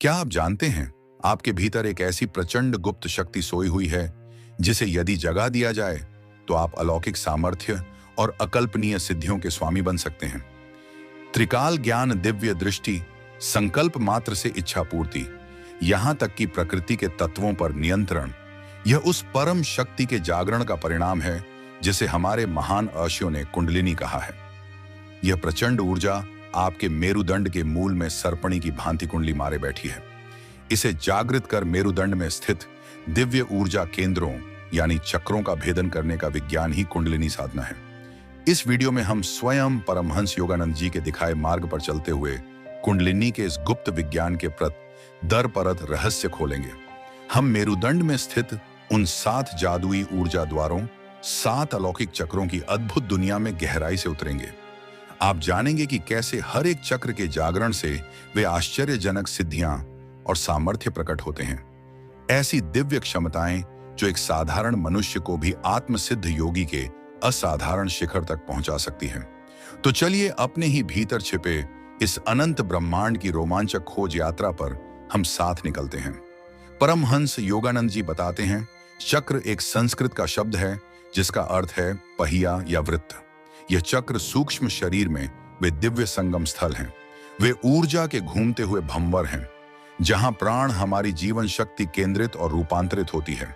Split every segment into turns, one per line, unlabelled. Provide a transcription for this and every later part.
क्या आप जानते हैं, आपके भीतर एक ऐसी प्रचंड गुप्त शक्ति सोई हुई है जिसे यदि जगा दिया जाए तो आप अलौकिक सामर्थ्य और अकल्पनीय सिद्धियों के स्वामी बन सकते हैं। त्रिकाल ज्ञान, दिव्य दृष्टि, संकल्प मात्र से इच्छा पूर्ति, यहां तक कि प्रकृति के तत्वों पर नियंत्रण, यह उस परम शक्ति के जागरण का परिणाम है जिसे हमारे महान ऋषियों ने कुंडलिनी कहा है। यह प्रचंड ऊर्जा आपके मेरुदंड के मूल में सर्पणी की भांति कुंडली मारे बैठी है। इसे जागृत कर मेरुदंड में स्थित दिव्य ऊर्जा केंद्रों यानी चक्रों का भेदन करने का विज्ञान ही कुंडलिनी साधना है। इस वीडियो में हम स्वयं परमहंस योगानंद जी के दिखाए मार्ग पर चलते हुए कुंडलिनी के इस गुप्त विज्ञान के दर परत रहस्य खोलेंगे। हम मेरुदंड में स्थित उन 7 जादुई ऊर्जा द्वारों, 7 अलौकिक चक्रों की अद्भुत दुनिया में गहराई से उतरेंगे। आप जानेंगे कि कैसे हर एक चक्र के जागरण से वे आश्चर्यजनक सिद्धियां और सामर्थ्य प्रकट होते हैं। ऐसी दिव्य क्षमताएं जो एक साधारण मनुष्य को भी आत्मसिद्ध योगी के असाधारण शिखर तक पहुंचा सकती हैं। तो चलिए अपने ही भीतर छिपे इस अनंत ब्रह्मांड की रोमांचक खोज यात्रा पर हम साथ निकलते हैं। परमहंस योगानंद जी बताते हैं, चक्र एक संस्कृत का शब्द है जिसका अर्थ है पहिया या वृत्त। यह चक्र सूक्ष्म शरीर में वे दिव्य संगम स्थल हैं। वे ऊर्जा के घूमते हुए भंवर हैं, जहां प्राण हमारी जीवन शक्ति केंद्रित और रूपांतरित होती है।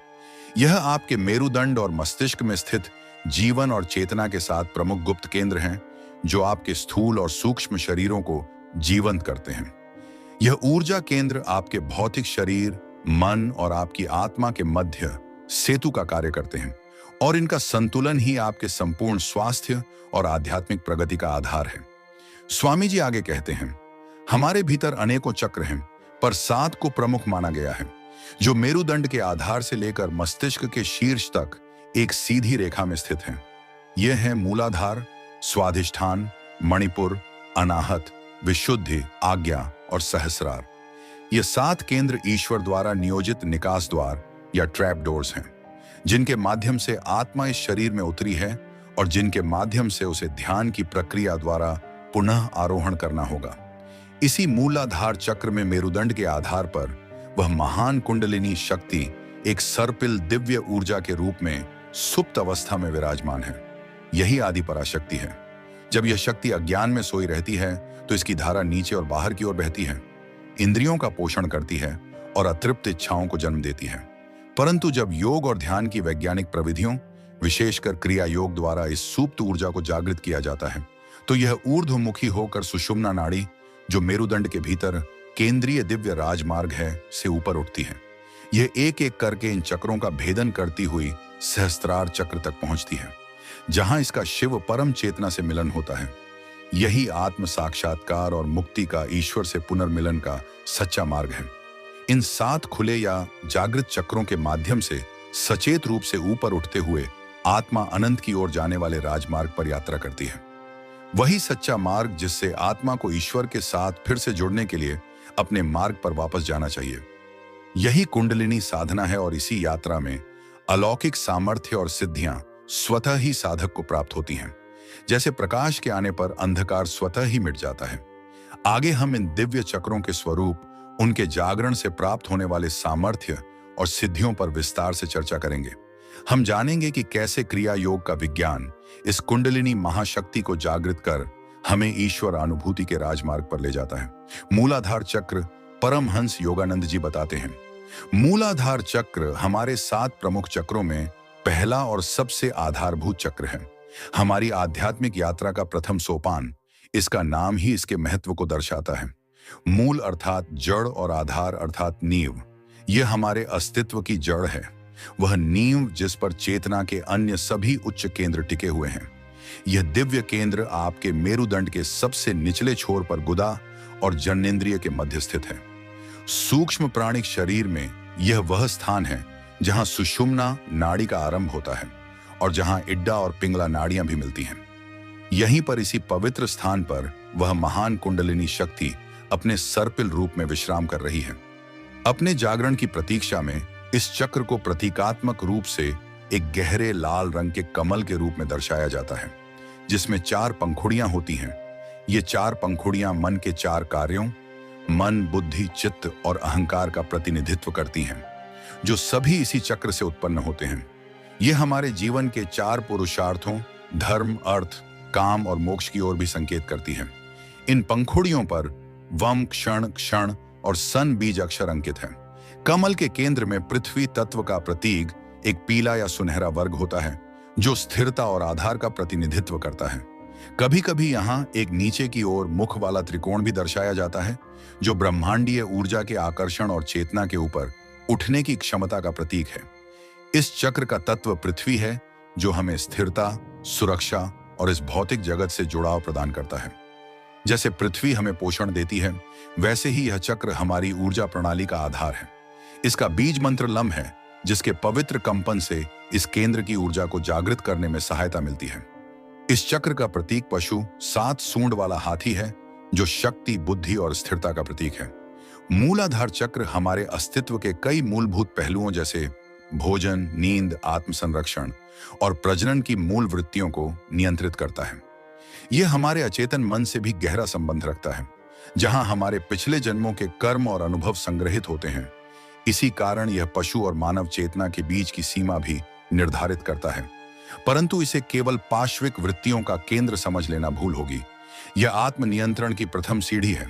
यह आपके मेरुदंड और मस्तिष्क में स्थित जीवन और चेतना के साथ प्रमुख गुप्त केंद्र हैं, जो आपके स्थूल और सूक्ष्म शरीरों को जीवंत करते हैं। यह ऊर्जा केंद्र आपके भौतिक शरीर, मन और आपकी आत्मा के मध्य सेतु का कार्य करते हैं, और इनका संतुलन ही आपके संपूर्ण स्वास्थ्य और आध्यात्मिक प्रगति का आधार है। स्वामी जी आगे कहते हैं, हमारे भीतर अनेकों चक्र हैं, पर 7 को प्रमुख माना गया है, जो मेरुदंड के आधार से लेकर मस्तिष्क के शीर्ष तक एक सीधी रेखा में स्थित हैं। ये हैं मूलाधार, स्वाधिष्ठान, मणिपुर, अनाहत, विशुद्धि, आज्ञा और सहस्रार। ये 7 केंद्र ईश्वर द्वारा नियोजित निकास द्वार या ट्रैप डोर्स हैं, जिनके माध्यम से आत्मा इस शरीर में उतरी है और जिनके माध्यम से उसे ध्यान की प्रक्रिया द्वारा पुनः आरोहण करना होगा। इसी मूलाधार चक्र में मेरुदंड के आधार पर वह महान कुंडलिनी शक्ति एक सर्पिल दिव्य ऊर्जा के रूप में सुप्त अवस्था में विराजमान है। यही आदि पराशक्ति है। जब यह शक्ति अज्ञान में सोई रहती है तो इसकी धारा नीचे और बाहर की ओर बहती है, इंद्रियों का पोषण करती है और अतृप्त इच्छाओं को जन्म देती है। परंतु जब योग और ध्यान की वैज्ञानिक प्रविधियों, विशेषकर क्रिया योग द्वारा इस सुप्त ऊर्जा को जागृत किया जाता है, तो यह ऊर्ध्वमुखी होकर सुषुम्ना नाड़ी, जो मेरुदंड के भीतर केंद्रीय दिव्य राजमार्ग है, से ऊपर उठती है। यह एक एक करके इन चक्रों का भेदन करती हुई सहस्त्रार चक्र तक पहुंचती है, जहां इसका शिव परम चेतना से मिलन होता है। यही आत्म साक्षात्कार और मुक्ति का, ईश्वर से पुनर्मिलन का सच्चा मार्ग है। इन 7 खुले या जागृत चक्रों के माध्यम से सचेत रूप से ऊपर उठते हुए आत्मा अनंत की ओर जाने वाले राजमार्ग पर यात्रा करती है। वही सच्चा मार्ग जिससे आत्मा को ईश्वर के साथ फिर से जुड़ने के लिए अपने मार्ग पर वापस जाना चाहिए। यही कुंडलिनी साधना है, और इसी यात्रा में अलौकिक सामर्थ्य और सिद्धियां स्वतः ही साधक को प्राप्त होती हैं। जैसे प्रकाश के आने पर अंधकार स्वतः ही मिट जाता है। आगे हम इन दिव्य चक्रों के स्वरूप, उनके जागरण से प्राप्त होने वाले सामर्थ्य और सिद्धियों पर विस्तार से चर्चा करेंगे। हम जानेंगे कि कैसे क्रिया योग का विज्ञान इस कुंडलिनी महाशक्ति को जागृत कर हमें ईश्वर अनुभूति के राजमार्ग पर ले जाता है। मूलाधार चक्र, परमहंस योगानंद जी बताते हैं, मूलाधार चक्र हमारे 7 प्रमुख चक्रों में पहला और सबसे आधारभूत चक्र है। हमारी आध्यात्मिक यात्रा का प्रथम सोपान, इसका नाम ही इसके महत्व को दर्शाता है। मूल अर्थात जड़ और आधार अर्थात नींव। यह हमारे अस्तित्व की जड़ है, वह नींव जिस पर चेतना के अन्य सभी उच्च केंद्र टिके हुए हैं। यह दिव्य केंद्र आपके मेरुदंड के सबसे निचले छोर पर गुदा और जननेंद्रिय के मध्य स्थित है। सूक्ष्म प्राणिक शरीर में यह वह स्थान है जहां सुषुम्ना नाड़ी का आरंभ होता है और जहां इड्डा और पिंगला नाड़ियां भी मिलती हैं। यहीं पर, इसी पवित्र स्थान पर, वह महान कुंडलिनी शक्ति अपने सर्पिल रूप में विश्राम कर रही है। अपने जागरण की प्रतीक्षा में इस चक्र को प्रतीकात्मक रूप से एक गहरे लाल रंग के कमल के रूप में दर्शाया जाता है, जिसमें 4 पंखुड़ियां होती हैं। ये 4 पंखुड़ियां मन के 4 कार्यों, मन, बुद्धि, चित्त और अहंकार का प्रतिनिधित्व करती हैं, जो सभी इसी चक्र से उत्पन्न होते हैं। ये हमारे जीवन के 4 पुरुषार्थों धर्म, अर्थ, काम और मोक्ष की ओर भी संकेत करती हैं। इन पंखुड़ियों पर वम, क्षण, क्षण और सन बीज अक्षर अंकित हैं। कमल के केंद्र में पृथ्वी तत्व का प्रतीक एक पीला या सुनहरा वर्ग होता है, जो स्थिरता और आधार का प्रतिनिधित्व करता है। कभी कभी यहाँ एक नीचे की ओर मुख वाला त्रिकोण भी दर्शाया जाता है, जो ब्रह्मांडीय ऊर्जा के आकर्षण और चेतना के ऊपर उठने की क्षमता का प्रतीक है। इस चक्र का तत्व पृथ्वी है, जो हमें स्थिरता, सुरक्षा और इस भौतिक जगत से जुड़ाव प्रदान करता है। जैसे पृथ्वी हमें पोषण देती है, वैसे ही यह चक्र हमारी ऊर्जा प्रणाली का आधार है। इसका बीज मंत्र लम है, जिसके पवित्र कंपन से इस केंद्र की ऊर्जा को जागृत करने में सहायता मिलती है। इस चक्र का प्रतीक पशु 7 सूंड वाला हाथी है, जो शक्ति, बुद्धि और स्थिरता का प्रतीक है। मूलाधार चक्र हमारे अस्तित्व के कई मूलभूत पहलुओं जैसे भोजन, नींद, आत्म संरक्षण और प्रजनन की मूल वृत्तियों को नियंत्रित करता है। यह हमारे अचेतन मन से भी गहरा संबंध रखता है, जहां हमारे पिछले जन्मों के कर्म और अनुभव संग्रहित होते हैं। इसी कारण यह पशु और मानव चेतना के बीच की सीमा भी निर्धारित करता है। परंतु इसे केवल पाश्विक वृत्तियों का केंद्र समझ लेना भूल होगी। यह आत्मनियंत्रण की प्रथम सीढ़ी है।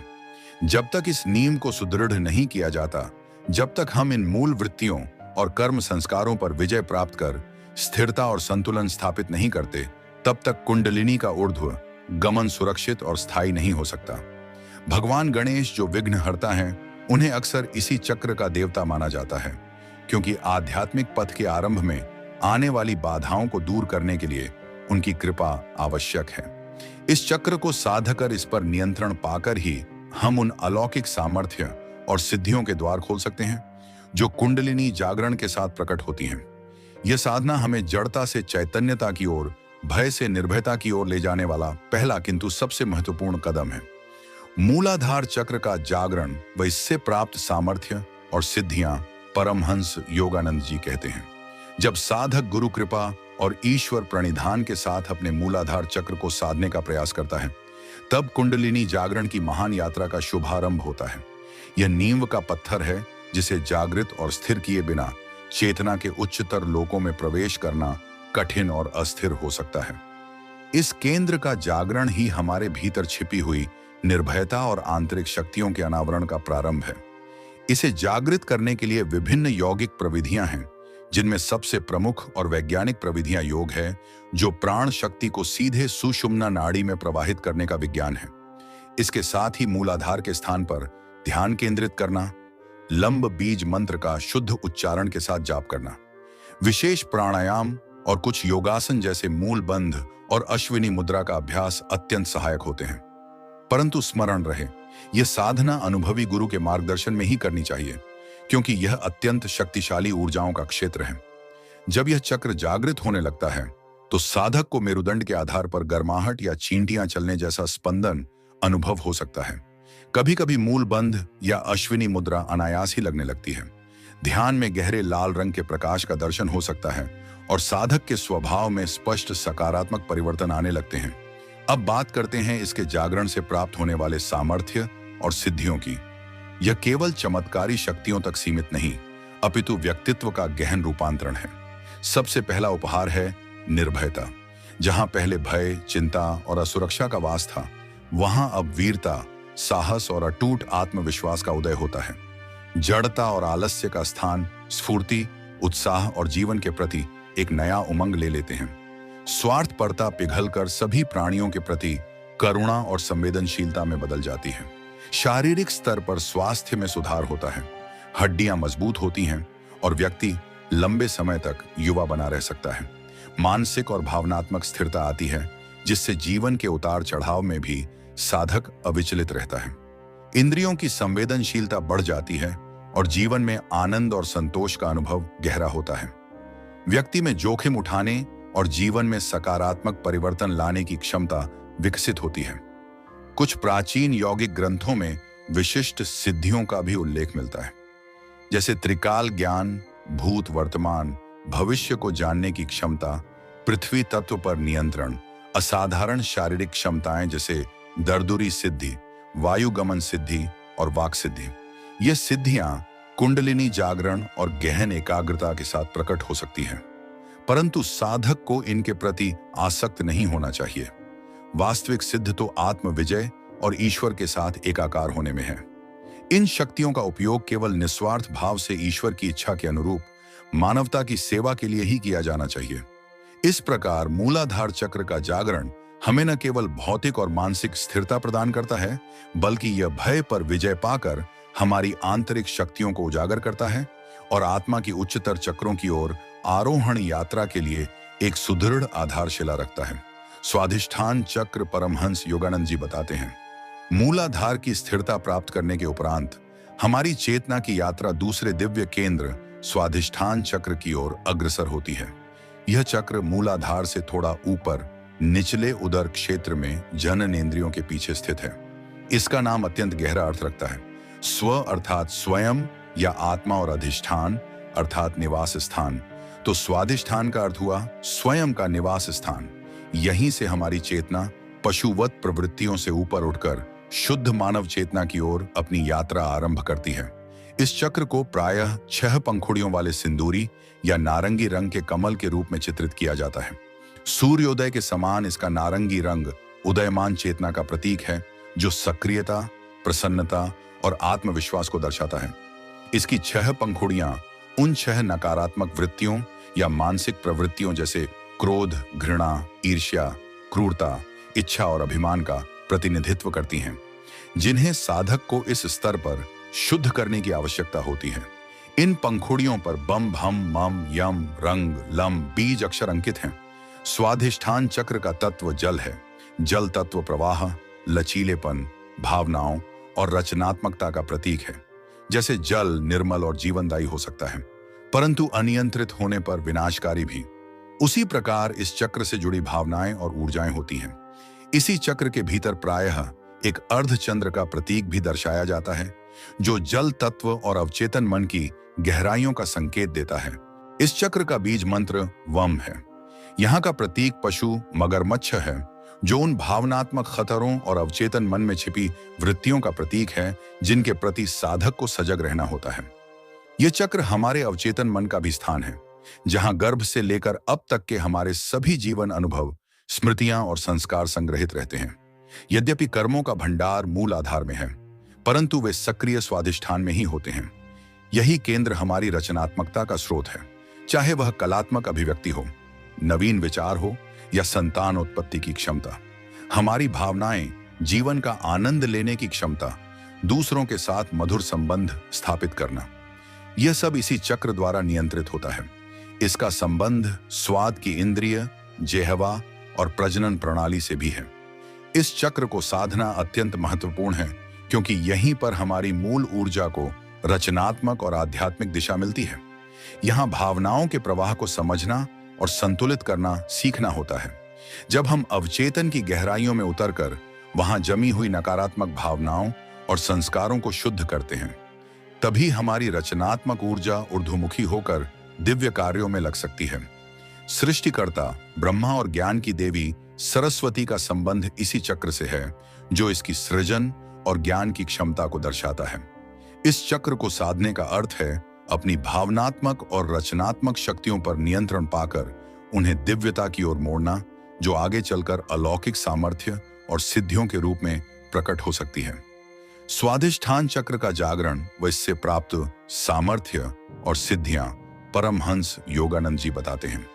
जब तक इस नींव को सुदृढ़ नहीं किया जाता, जब तक हम इन मूल वृत्तियों और कर्म संस्कारों पर विजय प्राप्त कर स्थिरता और संतुलन स्थापित नहीं करते, तब तक कुंडलिनी का ऊर्ध्व गमन सुरक्षित और स्थायी नहीं हो सकता। भगवान गणेश, जो विघ्नहर्ता हैं, उन्हें अक्सर इसी चक्र का देवता माना जाता है, क्योंकि आध्यात्मिक पथ के आरंभ में आने वाली बाधाओं को दूर करने के लिए उनकी कृपा आवश्यक है। इस चक्र को साध कर इस पर नियंत्रण पाकर ही हम उन अलौकिक सामर्थ्य और सिद्धियों के द्वार खोल सकते हैं, जो कुंडलिनी जागरण के साथ प्रकट होती हैं। यह साधना हमें जड़ता से चैतन्यता की ओर, भय से निर्भयता की ओर ले जाने वाला पहला किंतु सबसे महत्वपूर्ण कदम है। मूलाधार चक्र का जागरण व इससे प्राप्त सामर्थ्य और सिद्धियां परमहंस योगानंद जी कहते हैं। जब साधक गुरु कृपा और ईश्वर प्रणिधान के साथ अपने मूलाधार चक्र को साधने का प्रयास करता है, तब कुंडलिनी जागरण की महान यात्रा का शुभारंभ होता है। यह नींव का पत्थर है, जिसे जागृत और स्थिर किए बिना चेतना के उच्चतर लोकों में प्रवेश करना कठिन और अस्थिर हो सकता है। इस केंद्र का जागरण ही हमारे भीतर छिपी हुई निर्भयता और आंतरिक शक्तियों के अनावरण का प्रारंभ है। इसे जागृत करने के लिए विभिन्न यौगिक प्रविधियां हैं, जिनमें सबसे प्रमुख और वैज्ञानिक प्रविधियां योग है, जो प्राण शक्ति को सीधे सुषुम्ना नाड़ी में प्रवाहित करने का विज्ञान है। इसके साथ ही मूलाधार के स्थान पर ध्यान केंद्रित करना, लंब बीज मंत्र का शुद्ध उच्चारण के साथ जाप करना, विशेष प्राणायाम और कुछ योगासन जैसे मूल बंध और अश्विनी मुद्रा का अभ्यास अत्यंत सहायक होते हैं। परंतु स्मरण रहे, यह साधना अनुभवी गुरु के मार्गदर्शन में ही करनी चाहिए, क्योंकि यह अत्यंत शक्तिशाली ऊर्जाओं का क्षेत्र है। जब यह चक्र जागृत होने लगता है, तो साधक को मेरुदंड के आधार पर गर्माहट या चींटियां चलने जैसा स्पंदन अनुभव हो सकता है। कभी कभी मूल बंध या अश्विनी मुद्रा अनायास ही लगने लगती है। ध्यान में गहरे लाल रंग के प्रकाश का दर्शन हो सकता है और साधक के स्वभाव में स्पष्ट सकारात्मक परिवर्तन आने लगते हैं। अब बात करते हैं इसके जागरण से प्राप्त होने वाले सामर्थ्य और सिद्धियों की। यह केवल चमत्कारी शक्तियों तक सीमित नहीं, अपितु व्यक्तित्व का गहन रूपांतरण है। सबसे पहला उपहार है निर्भयता। जहां पहले भय, चिंता और असुरक्षा का वास था, वहां अब वीरता, साहस और अटूट आत्मविश्वास का उदय होता है। जड़ता और आलस्य का स्थान स्फूर्ति, उत्साह और जीवन के प्रति एक नया उमंग ले लेते हैं। स्वार्थपरता पिघलकर सभी प्राणियों के प्रति करुणा और संवेदनशीलता में बदल जाती है। शारीरिक स्तर पर स्वास्थ्य में सुधार होता है, हड्डियां मजबूत होती हैं और व्यक्ति लंबे समय तक युवा बना रह सकता है। मानसिक और भावनात्मक स्थिरता आती है, जिससे जीवन के उतार चढ़ाव में भी साधक अविचलित रहता है। इंद्रियों की संवेदनशीलता बढ़ जाती है और जीवन में आनंद और संतोष का अनुभव गहरा होता है। व्यक्ति में जोखिम उठाने और जीवन में सकारात्मक परिवर्तन लाने की क्षमता विकसित होती है। कुछ प्राचीन यौगिक ग्रंथों में विशिष्ट सिद्धियों का भी उल्लेख मिलता है, जैसे त्रिकाल ज्ञान, भूत, वर्तमान, भविष्य को जानने की क्षमता, पृथ्वी तत्व पर नियंत्रण, असाधारण शारीरिक क्षमताएं जैसे दर्दुरी सिद्धि, वायुगमन सिद्धि और वाक सिद्धि। ये सिद्धियां कुंडलिनी जागरण और गहन एकाग्रता के साथ प्रकट हो सकती हैं, परंतु साधक को इनके प्रति आसक्त नहीं होना चाहिए। वास्तविक सिद्ध तो आत्म विजय और ईश्वर के साथ एकाकार होने में है। इन शक्तियों का उपयोग केवल निस्वार्थ भाव से ईश्वर की इच्छा के अनुरूप मानवता की सेवा के लिए ही किया जाना चाहिए। इस प्रकार मूलाधार चक्र का जागरण हमें न केवल भौतिक और मानसिक स्थिरता प्रदान करता है, बल्कि यह भय पर विजय पाकर हमारी आंतरिक शक्तियों को उजागर करता है और आत्मा की उच्चतर चक्रों की ओर आरोहण यात्रा के लिए एक सुदृढ़ आधारशिला रखता है। स्वाधिष्ठान चक्र परमहंस योगानंद जी बताते हैं, मूलाधार की स्थिरता प्राप्त करने के उपरांत हमारी चेतना की यात्रा दूसरे दिव्य केंद्र स्वाधिष्ठान चक्र की ओर अग्रसर होती है। यह चक्र मूलाधार से थोड़ा ऊपर निचले उदर क्षेत्र में जननेंद्रियों के पीछे स्थित है। इसका नाम अत्यंत गहरा अर्थ रखता है। स्व अर्थात स्वयं या आत्मा और अधिष्ठान अर्थात निवास स्थान। तो स्वाधिष्ठान का अर्थ हुआ स्वयं का निवास स्थान। यहीं से हमारी चेतना पशुवत प्रवृत्तियों से ऊपर उठकर शुद्ध मानव चेतना की ओर अपनी यात्रा आरंभ करती है। इस चक्र को प्रायः 6 पंखुड़ियों वाले सिंदूरी या नारंगी रंग के कमल के रूप में चित्रित किया जाता है। सूर्योदय के समान इसका नारंगी रंग उदयमान चेतना का प्रतीक है, जो सक्रियता, प्रसन्नता और आत्मविश्वास को दर्शाता है। इसकी 6 पंखुड़ियां उन 6 नकारात्मक वृत्तियों या मानसिक प्रवृत्तियों जैसे क्रोध, घृणा, ईर्ष्या, क्रूरता, इच्छा और अभिमान का प्रतिनिधित्व करती हैं, जिन्हें साधक को इस स्तर पर शुद्ध करने की आवश्यकता होती है। इन पंखुड़ियों पर बम, भम, मम, यम, रंग, लम, बीज अक्षर अंकित हैं। स्वाधिष्ठान चक्र का तत्व जल है। जल तत्व प्रवाह, लचीलेपन, भावनाओं और रचनात्मकता का प्रतीक है। जैसे जल निर्मल और जीवनदायी हो सकता है, परंतु अनियंत्रित होने पर विनाशकारी भी, उसी प्रकार इस चक्र से जुड़ी भावनाएं और ऊर्जाएं होती हैं। इसी चक्र के भीतर प्रायः एक अर्धचंद्र का प्रतीक भी दर्शाया जाता है, जो जल तत्व और अवचेतन मन की गहराइयों का संकेत देता है। इस चक्र का बीज मंत्र वम है। यहाँ का प्रतीक पशु मगरमच्छ है, जो उन भावनात्मक खतरों और अवचेतन मन में छिपी वृत्तियों का प्रतीक है, जिनके प्रति साधक को सजग रहना होता है। यह चक्र हमारे अवचेतन मन का भी स्थान है, जहां गर्भ से लेकर अब तक के हमारे सभी जीवन अनुभव, स्मृतियां और संस्कार संग्रहित रहते हैं। यद्यपि कर्मों का भंडार मूल आधार में है, परंतु वे सक्रिय स्वाधिष्ठान में ही होते हैं। यही केंद्र हमारी रचनात्मकता का स्रोत है, चाहे वह कलात्मक अभिव्यक्ति हो, नवीन विचार हो या संतान उत्पत्ति की क्षमता। हमारी भावनाएं, जीवन का आनंद लेने की क्षमता, दूसरों के साथ मधुर संबंध स्थापित करना, यह सब इसी चक्र द्वारा नियंत्रित होता है। इसका संबंध स्वाद की इंद्रिय, जेहवा और प्रजनन प्रणाली से भी है। इस चक्र को साधना अत्यंत महत्वपूर्ण है, क्योंकि यहीं पर हमारी मूल ऊर्जा को रचनात्मक और आध्यात्मिक दिशा मिलती है। यहाँ भावनाओं के प्रवाह को समझना और संतुलित करना सीखना होता है। जब हम अवचेतन की गहराइयों में उतरकर वहां जमी हुई नकारात्मक भावनाओं और संस्कारों को शुद्ध करते हैं, तभी हमारी रचनात्मक ऊर्जा ऊर्ध्वमुखी होकर दिव्य कार्यों में लग सकती है। सृष्टिकर्ता ब्रह्मा और ज्ञान की देवी सरस्वती का संबंध इसी चक्र से है, जो इसकी सृजन और ज्ञान की क्षमता को दर्शाता है। इस चक्र को साधने का अर्थ है अपनी भावनात्मक और रचनात्मक शक्तियों पर नियंत्रण पाकर उन्हें दिव्यता की ओर मोड़ना, जो आगे चलकर अलौकिक सामर्थ्य और सिद्धियों के रूप में प्रकट हो सकती है। स्वाधिष्ठान चक्र का जागरण व इससे प्राप्त सामर्थ्य और सिद्धियां परमहंस योगानंद जी बताते हैं।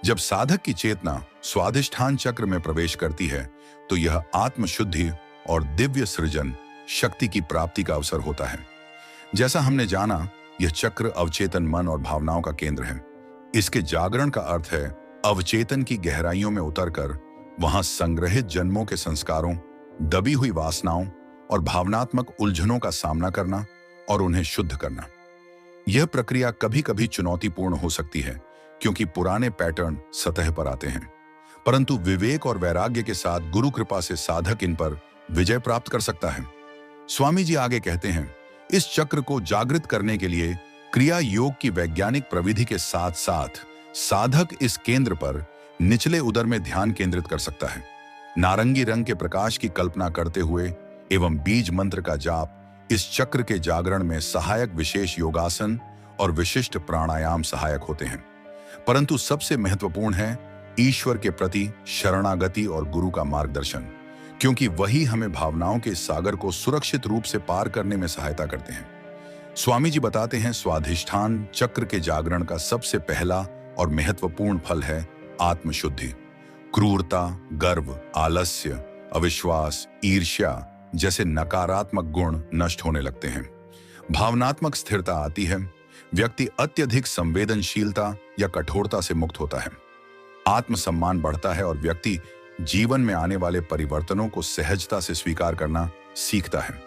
जब साधक की चेतना स्वाधिष्ठान चक्र में प्रवेश करती है, तो यह आत्मशुद्धि और दिव्य सृजन शक्ति की प्राप्ति का अवसर होता है। जैसा हमने जाना, यह चक्र अवचेतन मन और भावनाओं का केंद्र है। इसके जागरण का अर्थ है अवचेतन की गहराइयों में उतरकर वहां संग्रहित जन्मों के संस्कारों, दबी हुई वासनाओं और भावनात्मक उलझनों का सामना करना और उन्हें शुद्ध करना। यह प्रक्रिया कभी कभी चुनौतीपूर्ण हो सकती है, क्योंकि पुराने पैटर्न सतह पर आते हैं, परंतु विवेक और वैराग्य के साथ गुरु कृपा से साधक इन पर विजय प्राप्त कर सकता है। स्वामी जी आगे कहते हैं, इस चक्र को जागृत करने के लिए क्रिया योग की वैज्ञानिक प्रविधि के साथ साथ साधक इस केंद्र पर निचले उदर में ध्यान केंद्रित कर सकता है। नारंगी रंग के प्रकाश की कल्पना करते हुए एवं बीज मंत्र का जाप इस चक्र के जागरण में सहायक विशेष योगासन और विशिष्ट प्राणायाम सहायक होते हैं, परंतु सबसे महत्वपूर्ण है ईश्वर के प्रति शरणागति और गुरु का मार्गदर्शन, क्योंकि वही हमें भावनाओं के इस सागर को सुरक्षित रूप से पार करने में सहायता करते हैं। स्वामी जी बताते हैं, स्वाधिष्ठान चक्र के जागरण का सबसे पहला और महत्वपूर्ण फल है आत्मशुद्धि। क्रूरता, गर्व, आलस्य, अविश्वास, ईर्ष्या जैसे नकारात्मक गुण नष्ट होने लगते हैं। भावनात्मक स्थिरता आती है। व्यक्ति अत्यधिक संवेदनशीलता या कठोरता से मुक्त होता है। आत्मसम्मान बढ़ता है और व्यक्ति जीवन में आने वाले परिवर्तनों को सहजता से स्वीकार करना सीखता है।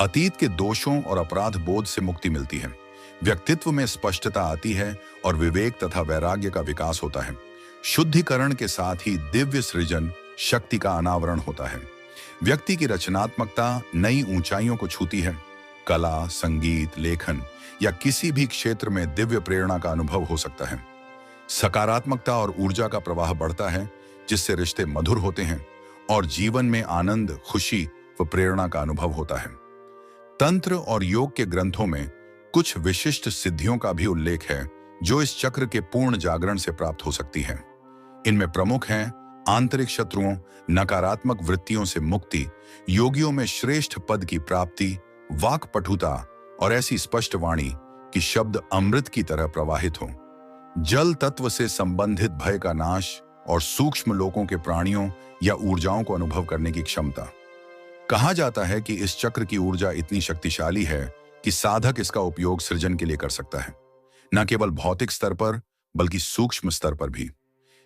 अतीत के दोषों और अपराध बोध से मुक्ति मिलती है। व्यक्तित्व में स्पष्टता आती है और विवेक तथा वैराग्य का विकास होता है। शुद्धिकरण के साथ ही दिव्य सृजन शक्ति का अनावरण होता है। व्यक्ति की रचनात्मकता नई ऊंचाइयों को छूती है। कला, संगीत, लेखन या किसी भी क्षेत्र में दिव्य प्रेरणा का अनुभव हो सकता है। सकारात्मकता और ऊर्जा का प्रवाह बढ़ता है, जिससे रिश्ते मधुर होते हैं और जीवन में आनंद, खुशी व प्रेरणा का अनुभव होता है। तंत्र और योग के ग्रंथों में कुछ विशिष्ट सिद्धियों का भी उल्लेख है जो इस चक्र के पूर्ण जागरण से प्राप्त हो सकती हैं। इनमें प्रमुख हैं आंतरिक शत्रुओं, नकारात्मक वृत्तियों से मुक्ति, योगियों में श्रेष्ठ पद की प्राप्ति, वाक्पटुता और ऐसी स्पष्ट वाणी कि शब्द अमृत की तरह प्रवाहित हो, जल तत्व से संबंधित भय का नाश और सूक्ष्म लोकों के प्राणियों या ऊर्जाओं को अनुभव करने की क्षमता। कहा जाता है कि इस चक्र की ऊर्जा इतनी शक्तिशाली है कि साधक इसका उपयोग सृजन के लिए कर सकता है, न केवल भौतिक स्तर पर बल्कि सूक्ष्म स्तर पर भी।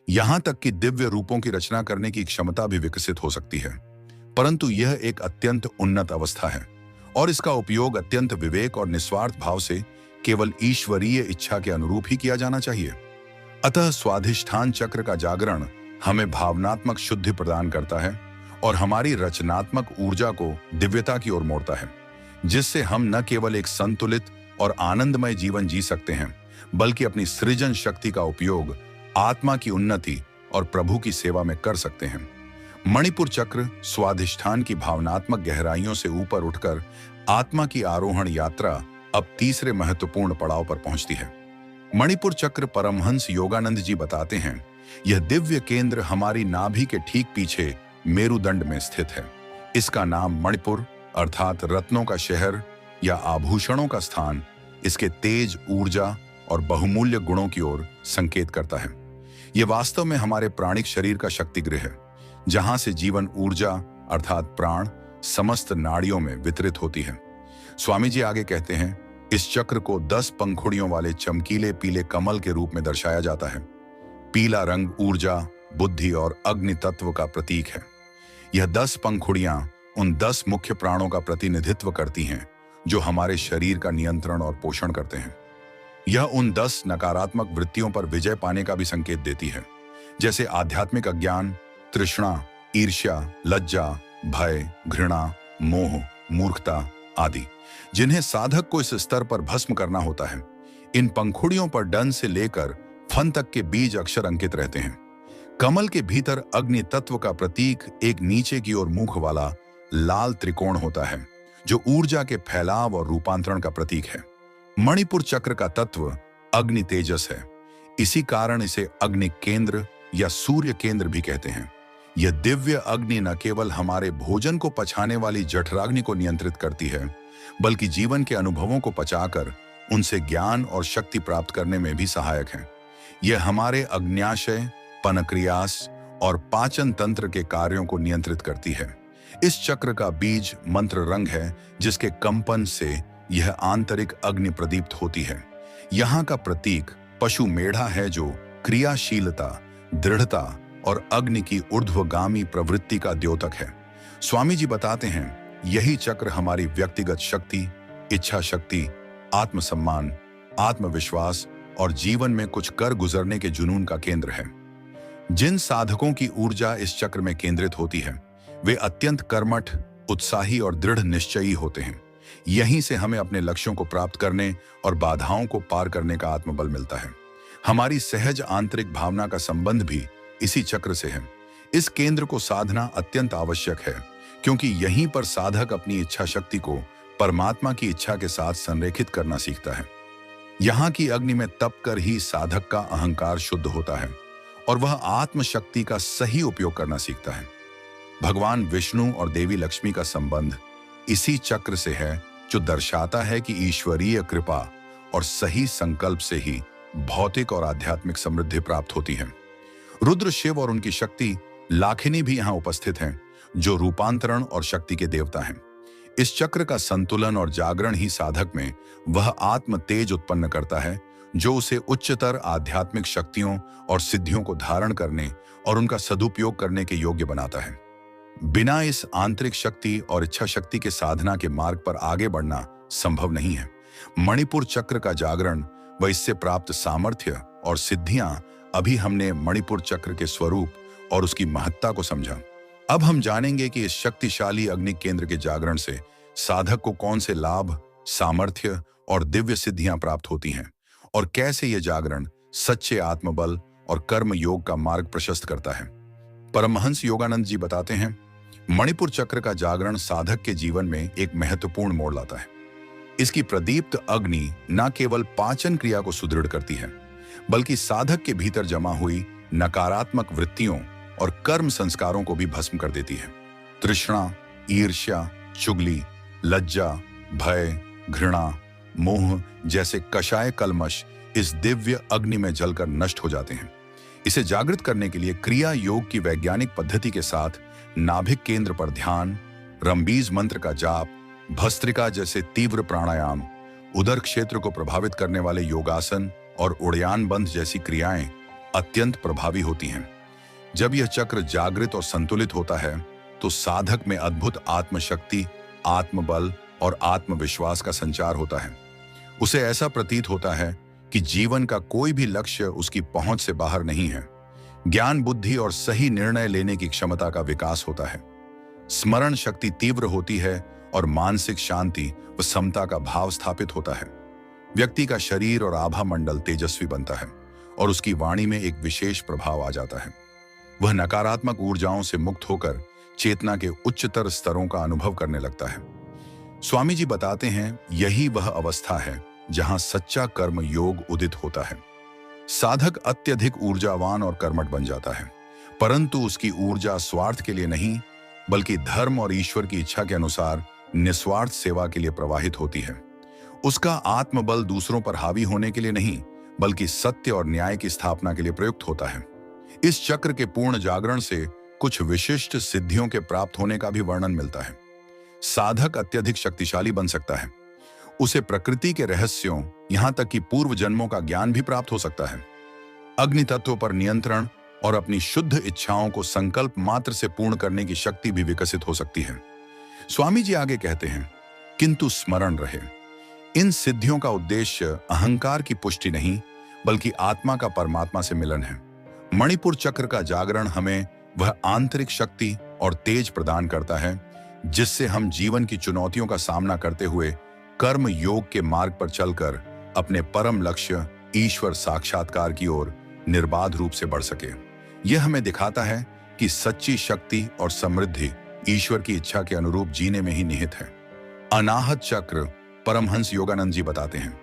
यहां तक कि दिव्य रूपों की रचना करने की क्षमता भी विकसित हो सकती है, परंतु यह एक अत्यंत उन्नत अवस्था है और इसका उपयोग अत्यंत विवेक और निस्वार्थ भाव से केवल ईश्वरीय इच्छा के अनुरूप ही किया जाना चाहिए। अतः स्वाधिष्ठान चक्र का जागरण हमें भावनात्मक शुद्धि प्रदान करता है और हमारी रचनात्मक ऊर्जा को दिव्यता की ओर मोड़ता है, जिससे हम न केवल एक संतुलित और आनंदमय जीवन जी सकते हैं, बल्कि अपनी सृजन शक्ति का उपयोग आत्मा की उन्नति और प्रभु की सेवा में कर सकते हैं। मणिपुर चक्र स्वाधिष्ठान की भावनात्मक गहराइयों से ऊपर उठकर आत्मा की आरोहण यात्रा अब तीसरे महत्वपूर्ण पड़ाव पर पहुंचती है। मणिपुर चक्र परमहंस योगानंद जी बताते हैं, यह दिव्य केंद्र हमारी नाभि के ठीक पीछे मेरुदंड में स्थित है। इसका नाम मणिपुर अर्थात रत्नों का शहर या आभूषणों का स्थान इसके तेज, ऊर्जा और बहुमूल्य गुणों की ओर संकेत करता है। यह वास्तव में हमारे प्राणिक शरीर का शक्तिगृह है, जहां से जीवन ऊर्जा अर्थात प्राण समस्त नाड़ियों में वितरित होती है। स्वामी जी आगे कहते हैं, इस चक्र को 10 पंखुड़ियों वाले चमकीले पीले कमल के रूप में दर्शाया जाता है। पीला रंग ऊर्जा, बुद्धि और अग्नि तत्व का प्रतीक है। यह 10 पंखुड़ियां उन 10 मुख्य प्राणों का प्रतिनिधित्व करती हैं जो हमारे शरीर का नियंत्रण और पोषण करते हैं। यह उन 10 नकारात्मक वृत्तियों पर विजय पाने का भी संकेत देती है, जैसे आध्यात्मिक अज्ञान, तृष्णा, ईर्ष्या, लज्जा, भय, घृणा, मोह, मूर्खता आदि, जिन्हें साधक को इस स्तर पर भस्म करना होता है। इन पंखुड़ियों पर डन से लेकर फन तक के बीज अक्षर अंकित रहते हैं। कमल के भीतर अग्नि तत्व का प्रतीक एक नीचे की ओर मुख वाला लाल त्रिकोण होता है, जो ऊर्जा के फैलाव और रूपांतरण का प्रतीक है। मणिपुर चक्र का तत्व अग्नि तेजस है, इसी कारण इसे अग्नि केंद्र या सूर्य केंद्र भी कहते हैं। यह दिव्य अग्नि न केवल हमारे भोजन को पचाने वाली जठराग्नि को नियंत्रित करती है, बल्कि जीवन के अनुभवों को पचाकर उनसे ज्ञान और शक्ति प्राप्त करने में भी सहायक है। यह हमारे अग्न्याशय, पनक्रियास और पाचन तंत्र के कार्यों को नियंत्रित करती है। इस चक्र का बीज मंत्र रंग है, जिसके कंपन से यह आंतरिक अग्नि प्रदीप्त होती है। यहाँ का प्रतीक पशु मेढ़ा है, जो क्रियाशीलता, दृढ़ता और अग्नि की ऊर्ध्वगामी प्रवृत्ति का द्योतक है। स्वामी जी बताते हैं, यही चक्र हमारी व्यक्तिगत शक्ति, इच्छा शक्ति, आत्मसम्मान, आत्मविश्वास और जीवन में कुछ कर गुजरने के जुनून का केंद्र है। जिन साधकों की ऊर्जा इस चक्र में केंद्रित होती है, वे अत्यंत कर्मठ, उत्साही और दृढ़ निश्चयी होते हैं। यहीं से हमें अपने लक्ष्यों को प्राप्त करने और बाधाओं को पार करने का आत्मबल मिलता है। हमारी सहज आंतरिक भावना का संबंध भी इसी चक्र से है। इस केंद्र को साधना अत्यंत आवश्यक है, क्योंकि यहीं पर साधक अपनी इच्छा शक्ति को परमात्मा की इच्छा के साथ संरेखित करना सीखता है। यहाँ की अग्नि में तप कर ही साधक का अहंकार शुद्ध होता है और वह आत्मशक्ति का सही उपयोग करना सीखता है। भगवान विष्णु और देवी लक्ष्मी का संबंध इसी चक्र से है, जो दर्शाता है कि ईश्वरीय कृपा और सही संकल्प से ही भौतिक और आध्यात्मिक समृद्धि प्राप्त होती है। रुद्र शिव और उनकी शक्ति लाखिनी भी यहाँ उपस्थित हैं, जो रूपांतरण और शक्ति के देवता हैं। इस चक्र का संतुलन और जागरण ही साधक में वह आत्म तेज उत्पन्न करता है, जो उसे उच्चतर आध्यात्मिक शक्तियों और सिद्धियों को धारण करने और उनका सदुपयोग करने के योग्य बनाता है। बिना इस आंतरिक शक्ति और इच्छा शक्ति के साधना के मार्ग पर आगे बढ़ना संभव नहीं है। मणिपुर चक्र का जागरण व इससे प्राप्त सामर्थ्य और सिद्धियां, अभी हमने मणिपुर चक्र के स्वरूप और उसकी महत्ता को समझा। अब हम जानेंगे कि इस शक्तिशाली अग्नि केंद्र के जागरण से साधक को कौन से लाभ, सामर्थ्य और दिव्य सिद्धियां प्राप्त होती हैं और कैसे यह जागरण सच्चे आत्मबल और कर्म योग का मार्ग प्रशस्त करता है। परमहंस योगानंद जी बताते हैं, मणिपुर चक्र का जागरण साधक के जीवन में एक महत्वपूर्ण मोड़ लाता है। इसकी प्रदीप्त अग्नि न केवल पाचन क्रिया को सुदृढ़ करती है, बल्कि साधक के भीतर जमा हुई नकारात्मक वृत्तियों और कर्म संस्कारों को भी भस्म कर देती है। तृष्णा, ईर्ष्या, चुगली, लज्जा, भय, घृणा, मोह जैसे कषाय कल्मश इस दिव्य अग्नि में जलकर नष्ट हो जाते हैं। इसे जागृत करने के लिए क्रिया योग की वैज्ञानिक पद्धति के साथ नाभिक केंद्र पर ध्यान, रंबीज मंत्र का जाप, भस्त्रिका जैसे तीव्र प्राणायाम, उदर क्षेत्र को प्रभावित करने वाले योगासन और उड़यान बंध जैसी क्रियाएं अत्यंत प्रभावी होती हैं। जब यह चक्र जागृत और संतुलित होता है, तो साधक में अद्भुत आत्मशक्ति, आत्मबल और आत्मविश्वास का संचार होता है। उसे ऐसा प्रतीत होता है कि जीवन का कोई भी लक्ष्य उसकी पहुंच से बाहर नहीं है। ज्ञान, बुद्धि और सही निर्णय लेने की क्षमता का विकास होता है। स्मरण शक्ति तीव्र होती है और मानसिक शांति व समता का भाव स्थापित होता है। व्यक्ति का शरीर और आभा मंडल तेजस्वी बनता है और उसकी वाणी में एक विशेष प्रभाव आ जाता है। वह नकारात्मक ऊर्जाओं से मुक्त होकर चेतना के उच्चतर स्तरों का अनुभव करने लगता है। स्वामी जी बताते हैं, यही वह अवस्था है जहां सच्चा कर्म योग उदित होता है। साधक अत्यधिक ऊर्जावान और कर्मठ बन जाता है, परंतु उसकी ऊर्जा स्वार्थ के लिए नहीं, बल्कि धर्म और ईश्वर की इच्छा के अनुसार निस्वार्थ सेवा के लिए प्रवाहित होती है। उसका आत्मबल दूसरों पर हावी होने के लिए नहीं, बल्कि सत्य और न्याय की स्थापना के लिए प्रयुक्त होता है। इस चक्र के पूर्ण जागरण से कुछ विशिष्ट सिद्धियों के प्राप्त होने का भी वर्णन मिलता है। साधक अत्यधिक शक्तिशाली बन सकता है। उसे प्रकृति के रहस्यों, यहां तक कि पूर्व जन्मों का ज्ञान भी प्राप्त हो सकता है। अग्नि तत्व पर नियंत्रण और अपनी शुद्ध इच्छाओं को संकल्प मात्र से पूर्ण करने की शक्ति भी विकसित हो सकती है। स्वामी जी आगे कहते हैं, किंतु स्मरण रहे, इन सिद्धियों का उद्देश्य अहंकार की पुष्टि नहीं, बल्कि आत्मा का परमात्मा से मिलन है। मणिपुर चक्र का जागरण हमें वह आंतरिक शक्ति और तेज प्रदान करता है, जिससे हम जीवन की चुनौतियों का सामना करते हुए कर्म योग के मार्ग पर चलकर अपने परम लक्ष्य ईश्वर साक्षात्कार की ओर निर्बाध रूप से बढ़ सके। यह हमें दिखाता है कि सच्ची शक्ति और समृद्धि ईश्वर की इच्छा के अनुरूप जीने में ही निहित है। अनाहत चक्र परमहंस योगानंद जी बताते हैं,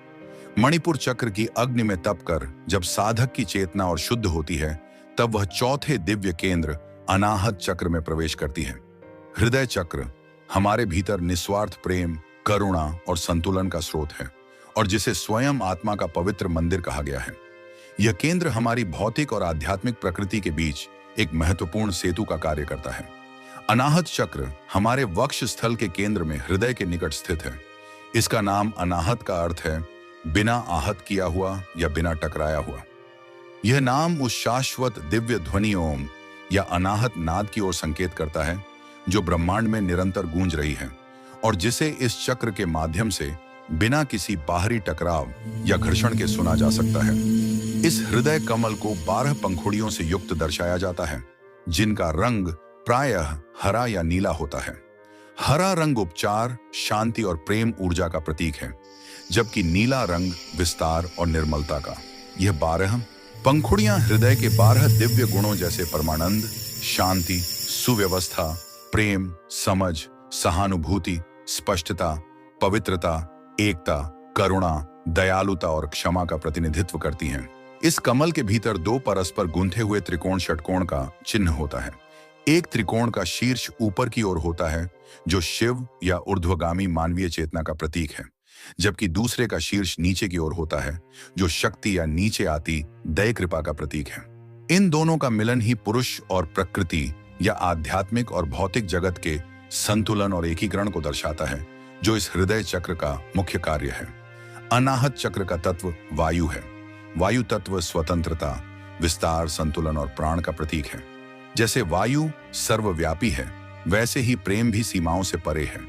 मणिपुर चक्र की अग्नि में तप कर जब साधक की चेतना और शुद्ध होती है, तब वह चौथे दिव्य केंद्र अनाहत चक्र में प्रवेश करती है। हृदय चक्र हमारे भीतर निस्वार्थ प्रेम, करुणा और संतुलन का स्रोत है और जिसे स्वयं आत्मा का पवित्र मंदिर कहा गया है। यह केंद्र हमारी भौतिक और आध्यात्मिक प्रकृति के बीच एक महत्वपूर्ण सेतु का कार्य करता है। अनाहत चक्र हमारे वक्ष स्थल के केंद्र में हृदय के निकट स्थित है। इसका नाम अनाहत का अर्थ है बिना आहत किया हुआ या बिना टकराया हुआ। यह नाम उस शाश्वत दिव्य ध्वनि ओम या अनाहत नाद की ओर संकेत करता है, जो ब्रह्मांड में निरंतर गूंज रही है और जिसे इस चक्र के माध्यम से बिना किसी बाहरी टकराव या घर्षण के सुना जा सकता है। इस हृदय कमल को 12 पंखुड़ियों से युक्त दर्शाया जाता है, जिनका रंग प्रायः हरा या नीला होता है। हरा रंग उपचार, शांति और प्रेम ऊर्जा का प्रतीक है, जबकि नीला रंग विस्तार और निर्मलता का। यह 12 पंखुड़ियां हृदय के 12 दिव्य गुणों जैसे परमानंद, शांति, सुव्यवस्था, प्रेम, समझ, सहानुभूति, स्पष्टता, पवित्रता, एकता, करुणा, दयालुता और क्षमा का प्रतिनिधित्व करती हैं। इस कमल के भीतर दो परस्पर गूंथे हुए त्रिकोण षटकोण का चिन्ह होता है। एक त्रिकोण का शीर्ष ऊपर की ओर होता है, जो शिव या ऊर्ध्वगामी मानवीय चेतना का प्रतीक है, जबकि दूसरे का शीर्ष नीचे की ओर होता है, जो शक्ति या नीचे आती दया कृपा का प्रतीक है। इन दोनों का मिलन ही पुरुष और प्रकृति या आध्यात्मिक और भौतिक जगत के संतुलन और एकीकरण को दर्शाता है, जो इस हृदय चक्र का मुख्य कार्य है। अनाहत चक्र का तत्व वायु है। वायु तत्व स्वतंत्रता, विस्तार, संतुलन और प्राण का प्रतीक है। जैसे वायु सर्वव्यापी है, वैसे ही प्रेम भी सीमाओं से परे है।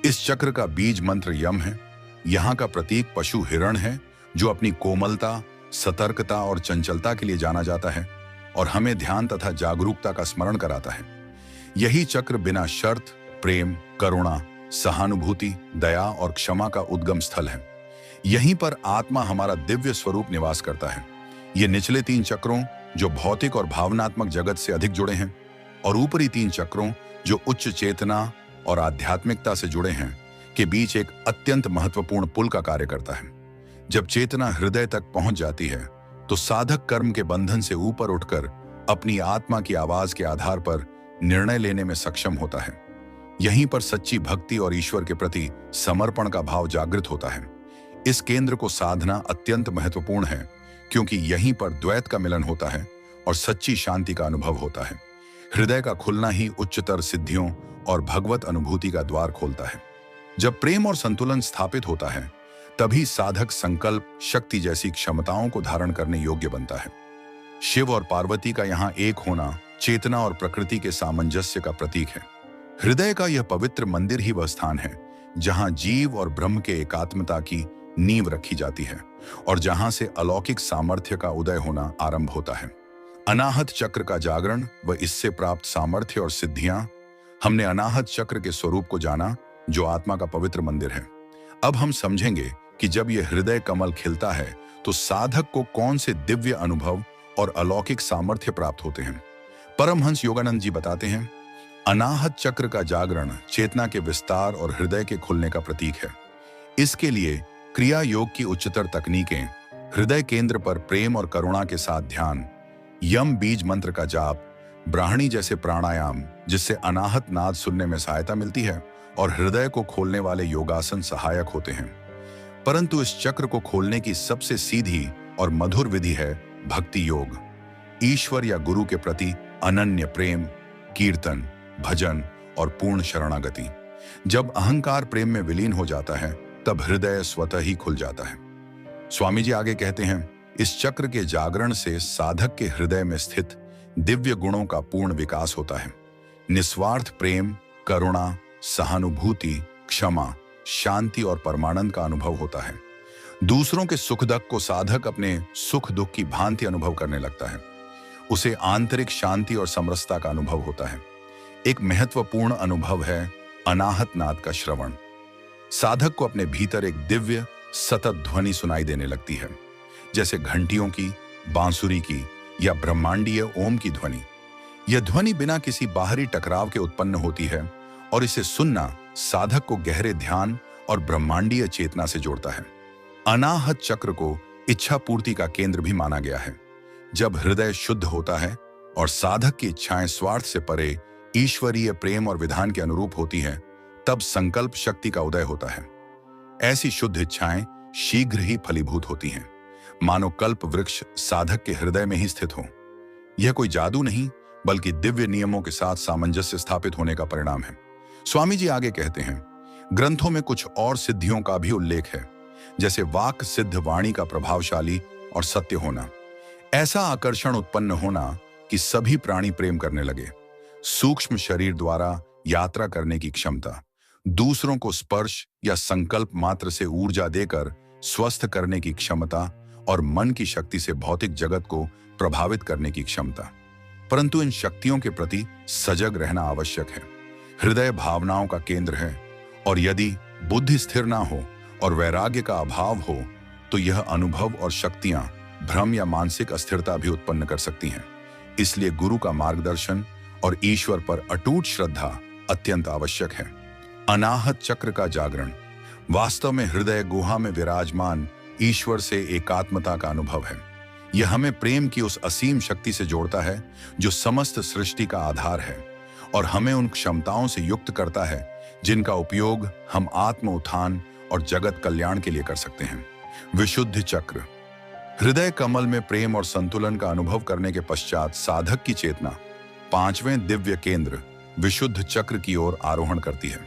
इस चक्र का बीज मंत्र यम है। यहाँ का प्रतीक पशु हिरण है, जो अपनी कोमलता, सतर्कता और चंचलता के लिए जाना जाता है और हमें ध्यान तथा जागरूकता का स्मरण कराता है। यही चक्र बिना शर्त प्रेम, करुणा, सहानुभूति, दया और क्षमा का उद्गम स्थल है। यहीं पर आत्मा हमारा दिव्य स्वरूप निवास करता है। ये निचले तीन चक्रों, जो भौतिक और भावनात्मक जगत से अधिक जुड़े हैं, और ऊपरी तीन चक्रों, जो उच्च चेतना और आध्यात्मिकता से जुड़े हैं, के बीच एक अत्यंत महत्वपूर्ण पुल का कार्य करता है। जब चेतना हृदय तक पहुंच जाती है, तो साधक कर्म के बंधन से ऊपर उठकर अपनी आत्मा की आवाज के आधार पर निर्णय लेने में सक्षम होता है। यहीं पर सच्ची भक्ति और ईश्वर के प्रति समर्पण का भाव जागृत होता है। इस केंद्र को साधना अत्यंत महत्वपूर्ण है, क्योंकि यहीं पर द्वैत का मिलन होता है और सच्ची शांति का अनुभव होता है। हृदय का खुलना ही उच्चतर सिद्धियों और भगवत अनुभूति का द्वार खोलता है। जब प्रेम और संतुलन स्थापित होता है, तभी साधक संकल्प शक्ति जैसी क्षमताओं को धारण करने योग्य बनता है। शिव और पार्वती का यहाँ एक होना चेतना और प्रकृति के सामंजस्य का प्रतीक है। हृदय का यह पवित्र मंदिर ही वह स्थान है जहाँ जीव और ब्रह्म के एकात्मता की नींव रखी जाती है और जहां से अलौकिक सामर्थ्य का उदय होना आरंभ होता है। अनाहत चक्र का जागरण व इससे प्राप्त सामर्थ्य और सिद्धियां। हमने अनाहत चक्र के स्वरूप को जाना, जो आत्मा का पवित्र मंदिर है। अब हम समझेंगे कि जब यह हृदय कमल खिलता है, तो साधक को कौन से दिव्य अनुभव और अलौकिक सामर्थ्य प्राप्त होते हैं। परमहंस योगानंद जी बताते हैं, अनाहत चक्र का जागरण चेतना के विस्तार और हृदय के खुलने का प्रतीक है। इसके लिए क्रिया योग की उच्चतर तकनीकें, हृदय केंद्र पर प्रेम और करुणा के साथ ध्यान, यम बीज मंत्र का जाप, ब्राह्मणी जैसे प्राणायाम, जिससे अनाहत नाद सुनने में सहायता मिलती है, और हृदय को खोलने वाले योगासन सहायक होते हैं। परंतु इस चक्र को खोलने की सबसे सीधी और मधुर विधि है भक्ति योग। ईश्वर या गुरु के प्रति अनन्य प्रेम, कीर्तन, भजन और पूर्ण शरणागति। जब अहंकार प्रेम में विलीन हो जाता है, तब हृदय स्वतः ही खुल जाता है। स्वामी जी आगे कहते हैं, इस चक्र के जागरण से साधक के हृदय में स्थित दिव्य गुणों का पूर्ण विकास होता है। निस्वार्थ प्रेम, करुणा, सहानुभूति, क्षमा, शांति और परमानंद का अनुभव होता है। दूसरों के सुख दुख को साधक अपने सुख दुख की भांति अनुभव करने लगता है। उसे आंतरिक शांति और समरसता का अनुभव होता है। एक महत्वपूर्ण अनुभव है अनाहत नाद का श्रवण। साधक को अपने भीतर एक दिव्य सतत ध्वनि सुनाई देने लगती है, जैसे घंटियों की, बांसुरी की या ब्रह्मांडीय ओम की ध्वनि। यह ध्वनि बिना किसी बाहरी टकराव के उत्पन्न होती है और इसे सुनना साधक को गहरे ध्यान और ब्रह्मांडीय चेतना से जोड़ता है। अनाहत चक्र को इच्छा पूर्ति का केंद्र भी माना गया है। जब हृदय शुद्ध होता है और साधक की इच्छाएं स्वार्थ से परे ईश्वरीय प्रेम और विधान के अनुरूप होती हैं, तब संकल्प शक्ति का उदय होता है। ऐसी शुद्ध इच्छाएं शीघ्र ही फलीभूत होती हैं, मानो कल्प वृक्ष साधक के हृदय में ही स्थित हो। यह कोई जादू नहीं, बल्कि दिव्य नियमों के साथ सामंजस्य स्थापित होने का परिणाम है। स्वामी जी आगे कहते हैं, ग्रंथों में कुछ और सिद्धियों का भी उल्लेख है, जैसे वाक सिद्ध वाणी का प्रभावशाली और सत्य होना, ऐसा आकर्षण उत्पन्न होना कि सभी प्राणी प्रेम करने लगे, सूक्ष्म शरीर द्वारा यात्रा करने की क्षमता, दूसरों को स्पर्श या संकल्प मात्र से ऊर्जा देकर स्वस्थ करने की क्षमता और मन की शक्ति से भौतिक जगत को प्रभावित करने की क्षमता। परंतु इन शक्तियों के प्रति सजग रहना आवश्यक है। हृदय भावनाओं का केंद्र है और यदि बुद्धि स्थिर ना हो और वैराग्य का अभाव हो तो यह अनुभव और शक्तियां भ्रम या मानसिक अस्थिरता भी उत्पन्न कर सकती हैं। इसलिए गुरु का मार्गदर्शन और ईश्वर पर अटूट श्रद्धा अत्यंत आवश्यक है। अनाहत चक्र का जागरण वास्तव में हृदय गुहा में विराजमान ईश्वर से एकात्मता का अनुभव है। यह हमें प्रेम की उस असीम शक्ति से जोड़ता है जो समस्त सृष्टि का आधार है और हमें उन क्षमताओं से युक्त करता है जिनका उपयोग हम आत्म उत्थान और जगत कल्याण के लिए कर सकते हैं। विशुद्ध चक्र। हृदय कमल में प्रेम और संतुलन का अनुभव करने के पश्चात साधक की चेतना पांचवें दिव्य केंद्र विशुद्ध चक्र की ओर आरोहण करती है।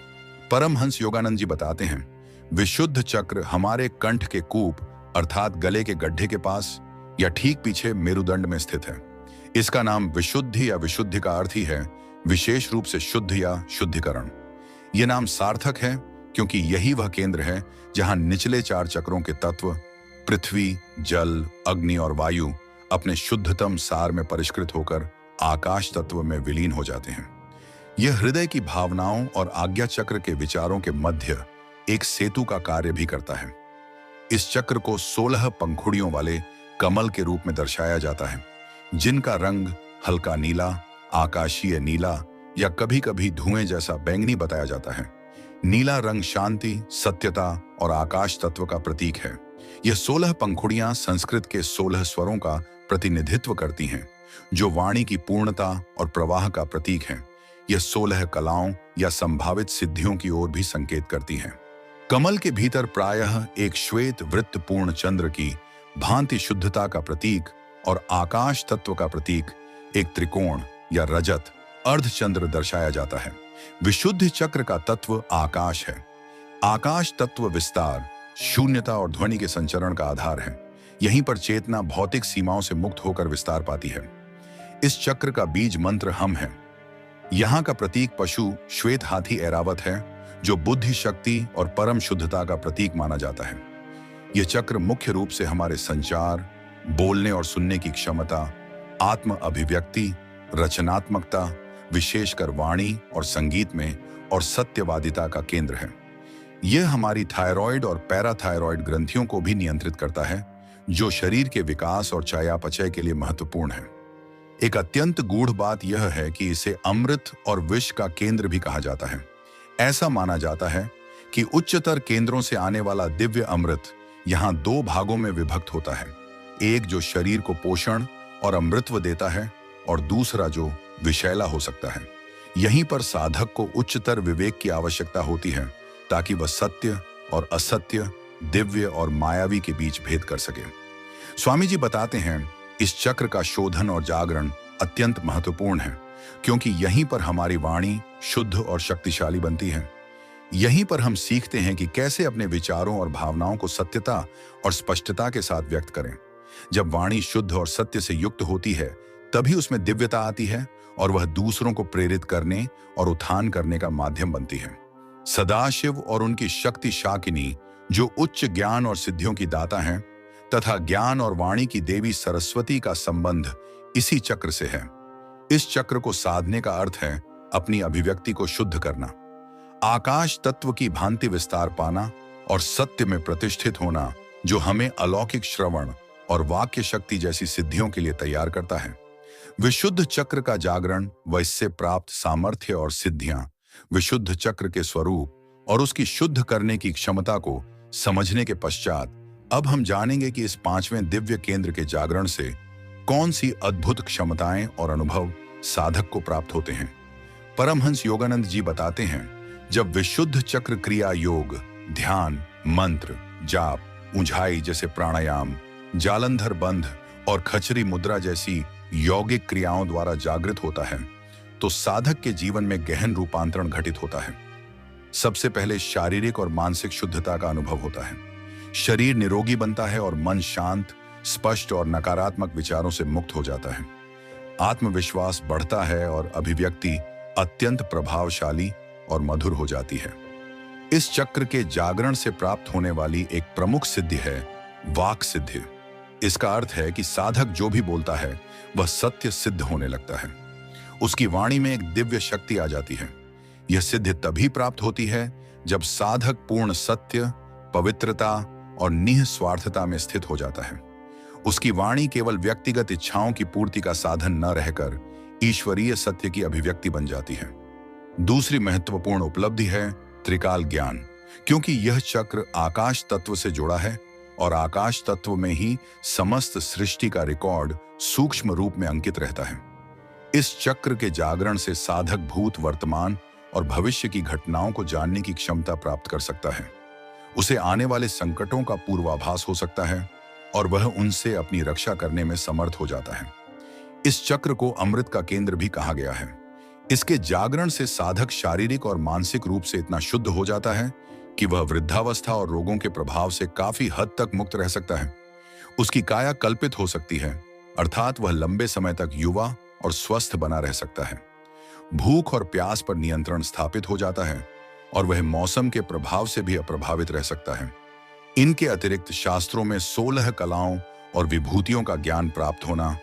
परमहंस योगानंद जी बताते हैं, विशुद्ध चक्र हमारे कंठ के कूप अर्थात गले के गड्ढे के पास या ठीक पीछे मेरुदंड में स्थित है। इसका नाम विशुद्धि या विशुद्धि का अर्थ ही है विशेष रूप से शुद्ध या शुद्धिकरण। यह नाम सार्थक है क्योंकि यही वह केंद्र है जहां निचले चार चक्रों के तत्व पृथ्वी, जल, अग्नि और वायु अपने शुद्धतम सार में परिष्कृत होकर आकाश तत्व में विलीन हो जाते हैं। यह हृदय की भावनाओं और आज्ञा चक्र के विचारों के मध्य एक सेतु का कार्य भी करता है। इस चक्र को 16 पंखुड़ियों वाले कमल के रूप में दर्शाया जाता है, जिनका रंग हल्का नीला, आकाशीय नीला या कभी-कभी धुएं जैसा बैंगनी बताया जाता है। नीला रंग शांति, सत्यता और आकाश तत्व का प्रतीक है। यह 16 पंखुड़ियां संस्कृत के 16 स्वरों का प्रतिनिधित्व करती हैं, जो वाणी की पूर्णता और प्रवाह का प्रतीक हैं। यह 16 कलाओं या संभावित सिद्धियों की ओर भी संकेत करती हैं। कमल के भीतर प्रायः एक श्वेत वृत्त पूर्ण चंद्र की भांति शुद्धता का प्रतीक और आकाश तत्व का प्रतीक एक त्रिकोण या रजत अर्धचंद्र दर्शाया जाता है। विशुद्ध चक्र का तत्व आकाश है। आकाश तत्व विस्तार, शून्यता और ध्वनि के संचरण का आधार है। यहीं पर चेतना भौतिक सीमाओं से मुक्त होकर विस्तार पाती है। इस चक्र का बीज मंत्र हम है। यहाँ का प्रतीक पशु श्वेत हाथी ऐरावत है, जो बुद्धि शक्ति और परम शुद्धता का प्रतीक माना जाता है। यह चक्र मुख्य रूप से हमारे संचार, बोलने और सुनने की क्षमता, आत्म अभिव्यक्ति, रचनात्मकता, विशेषकर वाणी और संगीत में, और सत्यवादिता का केंद्र है। यह हमारी थायराइड और पैराथायराइड ग्रंथियों को भी नियंत्रित करता है, जो शरीर के विकास और चयापचय के लिए महत्वपूर्ण है। एक अत्यंत गूढ़ बात यह है कि इसे अमृत और विष का केंद्र भी कहा जाता है। ऐसा माना जाता है कि उच्चतर केंद्रों से आने वाला दिव्य अमृत यहाँ 2 भागों में विभक्त होता है, एक जो शरीर को पोषण और अमृतत्व देता है और दूसरा जो विषैला हो सकता है। यहीं पर साधक को उच्चतर विवेक की आवश्यकता होती है ताकि वह सत्य और असत्य, दिव्य और मायावी के बीच भेद कर सके। स्वामी जी बताते हैं, इस चक्र का शोधन और जागरण अत्यंत महत्वपूर्ण है क्योंकि यहीं पर हमारी वाणी शुद्ध और शक्तिशाली बनती है। यहीं पर हम सीखते हैं कि कैसे अपने विचारों और भावनाओं को सत्यता और स्पष्टता के साथ व्यक्त करें। जब वाणी शुद्ध और सत्य से युक्त होती है, तभी उसमें दिव्यता आती है और वह दूसरों को प्रेरित करने और उत्थान करने का माध्यम बनती है। सदाशिव और उनकी शक्ति शाकिनी, जो उच्च ज्ञान और सिद्धियों की दाता हैं, तथा ज्ञान और वाणी की देवी सरस्वती का संबंध इसी चक्र से है। इस चक्र को साधने का अर्थ है अपनी अभिव्यक्ति को शुद्ध करना, आकाश तत्व की भांति विस्तार पाना और सत्य में प्रतिष्ठित होना, जो हमें अलौकिक श्रवण और वाक्य शक्ति जैसी सिद्धियों के लिए तैयार करता है। विशुद्ध चक्र का जागरण व इससे प्राप्त सामर्थ्य और सिद्धियां विशुद्ध चक्र के स्वरूप और उसकी शुद्ध करने की क्षमता को समझने के पश्चात अब हम जानेंगे कि इस 5वें दिव्य केंद्र के जागरण से कौन सी अद्भुत क्षमताएं और अनुभव साधक को प्राप्त होते हैं। परमहंस योगानंद जी बताते हैं, जब विशुद्ध चक्र क्रिया योग, ध्यान, मंत्र, जाप, ऊंझाई जैसे प्राणायाम, जालंधर बंध और खचरी मुद्रा जैसी यौगिक क्रियाओं द्वारा जागृत होता है, तो साधक के जीवन में गहन रूपांतरण घटित होता है। सबसे पहले शारीरिक और मानसिक शुद्धता का अनुभव होता है। शरीर निरोगी बनता है और मन शांत, स्पष्ट और नकारात्मक विचारों से मुक्त हो जाता है। आत्मविश्वास बढ़ता है और अभिव्यक्ति अत्यंत प्रभावशाली और मधुर हो जाती है। इस चक्र के जागरण से प्राप्त होने वाली एक प्रमुख सिद्धि है वाक सिद्धि। इसका अर्थ है कि साधक जो भी बोलता है वह सत्य सिद्ध होने लगता है। उसकी वाणी में एक दिव्य शक्ति आ जाती है। यह सिद्धि तभी प्राप्त होती है जब साधक पूर्ण सत्य, पवित्रता और निःस्वार्थता में स्थित हो जाता है। उसकी वाणी केवल व्यक्तिगत इच्छाओं की पूर्ति का साधन न रहकर ईश्वरीय सत्य की अभिव्यक्ति बन जाती है। दूसरी महत्वपूर्ण उपलब्धि है त्रिकाल ज्ञान। क्योंकि यह चक्र आकाश तत्व से जुड़ा है और आकाश तत्व में ही समस्त सृष्टि का रिकॉर्ड सूक्ष्म रूप में अंकित रहता है। इस चक्र के जागरण से साधक भूत, वर्तमान और भविष्य की घटनाओं को जानने की क्षमता प्राप्त कर सकता है। उसे आने वाले संकटों का पूर्वाभास हो सकता है और वह उनसे अपनी रक्षा करने में समर्थ हो जाता है। इस चक्र को अमृत का केंद्र भी कहा गया है। इसके जागरण से साधक शारीरिक और मानसिक रूप से इतना शुद्ध हो जाता है कि वह वृद्धावस्था और रोगों के प्रभाव से काफी हद तक मुक्त रह सकता है। उसकी काया कल्पित हो सकती है, अर्थात वह लंबे समय तक युवा और स्वस्थ बना रह सकता है। भूख और प्यास पर नियंत्रण स्थापित हो जाता है और वह मौसम के प्रभाव से भी अप्रभावित रह सकता है। इनके अतिरिक्त शास्त्रों में 16 कलाओं और विभूतियों का ज्ञान प्राप्त होना,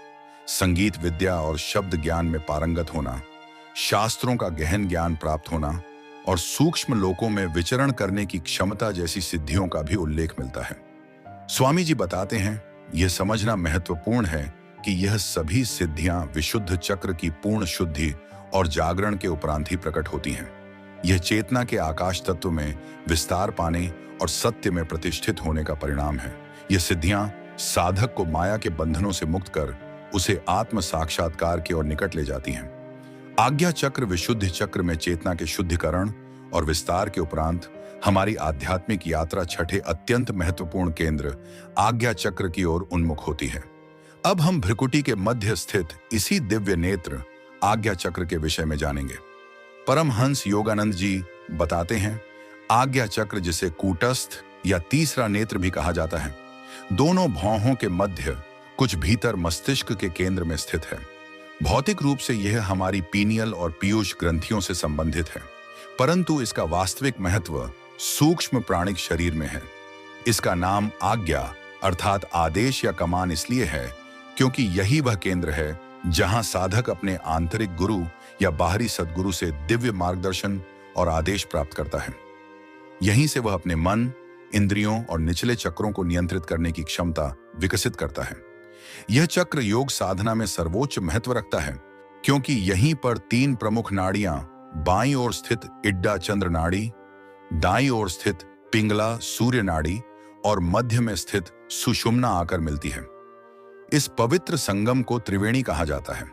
संगीत विद्या और शब्द ज्ञान में पारंगत होना, शास्त्रों का गहन ज्ञान प्राप्त होना और सूक्ष्म लोकों में विचरण करने की क्षमता जैसी सिद्धियों का भी उल्लेख मिलता है। स्वामी जी बताते हैं, यह समझना महत्वपूर्ण है कि यह सभी सिद्धियां विशुद्ध चक्र की पूर्ण शुद्धि और जागरण के उपरांत ही प्रकट होती हैं। यह चेतना के आकाश तत्व में विस्तार पाने और सत्य में प्रतिष्ठित होने का परिणाम है। यह सिद्धियां साधक को माया के बंधनों से मुक्त कर उसे आत्म साक्षात्कार की ओर निकट ले जाती हैं। आज्ञा चक्र विशुद्ध चक्र में चेतना के शुद्धिकरण और विस्तार के उपरांत हमारी आध्यात्मिक यात्रा छठे अत्यंत महत्वपूर्ण केंद्र आज्ञा चक्र की ओर उन्मुख होती है। अब हम भ्रिकुटी के मध्य स्थित इसी दिव्य नेत्र आज्ञा चक्र के विषय में जानेंगे। परमहंस योगानंद जी बताते हैं, आज्ञा चक्र जिसे कूटस्थ या तीसरा नेत्र भी कहा जाता है, दोनों भौहों के मध्य कुछ भीतर मस्तिष्क के केंद्र में स्थित है। भौतिक रूप से यह हमारी पीनियल और पीयूष ग्रंथियों से संबंधित है, परंतु इसका वास्तविक महत्व सूक्ष्म प्राणिक शरीर में है। इसका नाम आज्ञा अर्थात आदेश या कमान इसलिए है क्योंकि यही वह केंद्र है जहां साधक अपने आंतरिक गुरु या बाहरी सद्गुरु से दिव्य मार्गदर्शन और आदेश प्राप्त करता है। यहीं से वह अपने मन, इंद्रियों और निचले चक्रों को नियंत्रित करने की क्षमता विकसित करता है। यह चक्र योग साधना में सर्वोच्च महत्व रखता है क्योंकि यहीं पर 3 प्रमुख नाड़ियां बाईं ओर स्थित इड्डा चंद्र नाड़ी, दाईं ओर स्थित पिंगला सूर्य नाड़ी और मध्य में स्थित सुषुम्ना आकर मिलती है। इस पवित्र संगम को त्रिवेणी कहा जाता है।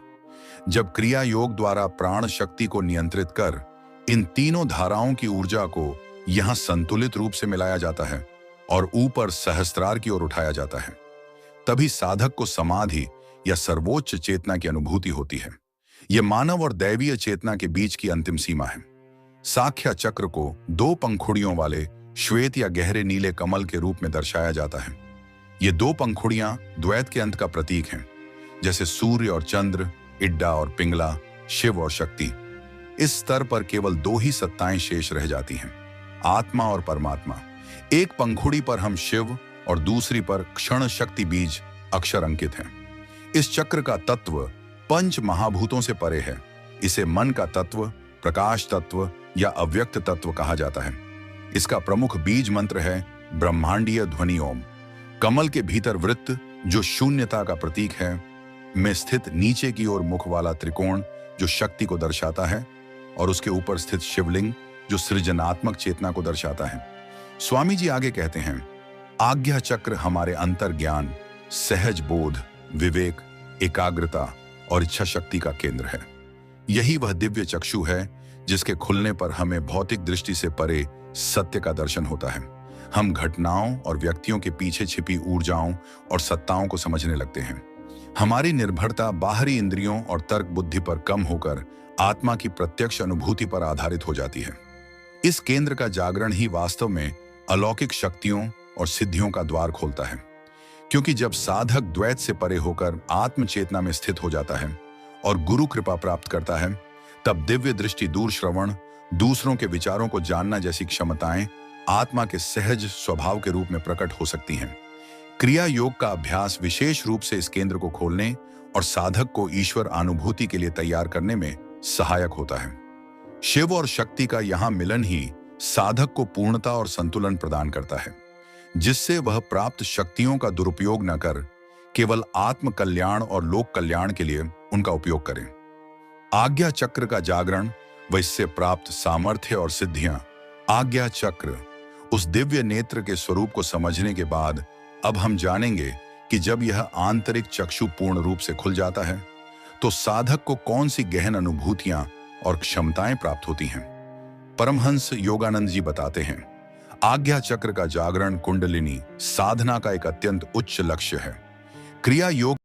जब क्रिया योग द्वारा प्राण शक्ति को नियंत्रित कर इन तीनों धाराओं की ऊर्जा को यहां संतुलित रूप से मिलाया जाता है और ऊपर सहस्त्रार की ओर उठाया जाता है, तभी साधक को समाधि या सर्वोच्च चेतना की अनुभूति होती है। यह मानव और दैवीय चेतना के बीच की अंतिम सीमा है। साख्या चक्र को 2 पंखुड़ियों वाले श्वेत या गहरे नीले कमल के रूप में दर्शाया जाता है। ये 2 पंखुड़ियां द्वैत के अंत का प्रतीक हैं, जैसे सूर्य और चंद्र, इड्डा और पिंगला, शिव और शक्ति। इस स्तर पर केवल 2 ही सत्ताएं शेष रह जाती हैं, आत्मा और परमात्मा। एक पंखुड़ी पर हम शिव और दूसरी पर क्षण शक्ति बीज अक्षर अंकित हैं। इस चक्र का तत्व 5 महाभूतों से परे है। इसे मन का तत्व, प्रकाश तत्व या अव्यक्त तत्व कहा जाता है। इसका प्रमुख बीज मंत्र है ब्रह्मांडीय ध्वनि ओम। कमल के भीतर वृत्त, जो शून्यता का प्रतीक है, में स्थित नीचे की ओर मुख वाला त्रिकोण जो शक्ति को दर्शाता है, और उसके ऊपर स्थित शिवलिंग जो सृजनात्मक चेतना को दर्शाता है। स्वामी जी आगे कहते हैं, आज्ञा चक्र हमारे अंतर ज्ञान, सहज बोध, विवेक, एकाग्रता और इच्छा शक्ति का केंद्र है। यही वह दिव्य चक्षु है जिसके खुलने पर हमें भौतिक दृष्टि से परे सत्य का दर्शन होता है। हम घटनाओं और व्यक्तियों के पीछे छिपी ऊर्जाओं और सत्ताओं को समझने लगते हैं। हमारी निर्भरता बाहरी इंद्रियों और तर्क बुद्धि पर कम होकर आत्मा की प्रत्यक्ष अनुभूति पर आधारित हो जाती है। इस केंद्र का जागरण ही वास्तव में अलौकिक शक्तियों और सिद्धियों का द्वार खोलता है, क्योंकि जब साधक द्वैत से परे होकर आत्म चेतना में स्थित हो जाता है और गुरु कृपा प्राप्त करता है, तब दिव्य दृष्टि, दूर श्रवण, दूसरों के विचारों को जानना जैसी क्षमताएं आत्मा के सहज स्वभाव के रूप में प्रकट हो सकती हैं। क्रिया योग का अभ्यास विशेष रूप से इस केंद्र को खोलने और साधक को ईश्वर अनुभूति के लिए तैयार करने में सहायक होता है। शिव और शक्ति का यहाँ मिलन ही साधक को पूर्णता और संतुलन प्रदान करता है, जिससे वह प्राप्त शक्तियों का दुरुपयोग न कर केवल आत्म कल्याण और लोक कल्याण के लिए उनका उपयोग करें। आज्ञा चक्र का जागरण व इससे प्राप्त सामर्थ्य और सिद्धियां। आज्ञा चक्र उस दिव्य नेत्र के स्वरूप को समझने के बाद अब हम जानेंगे कि जब यह आंतरिक चक्षु पूर्ण रूप से खुल जाता है तो साधक को कौन सी गहन अनुभूतियां और क्षमताएं प्राप्त होती हैं। परमहंस योगानंद जी बताते हैं, आज्ञा चक्र का जागरण कुंडलिनी साधना का एक अत्यंत उच्च लक्ष्य है। क्रिया योग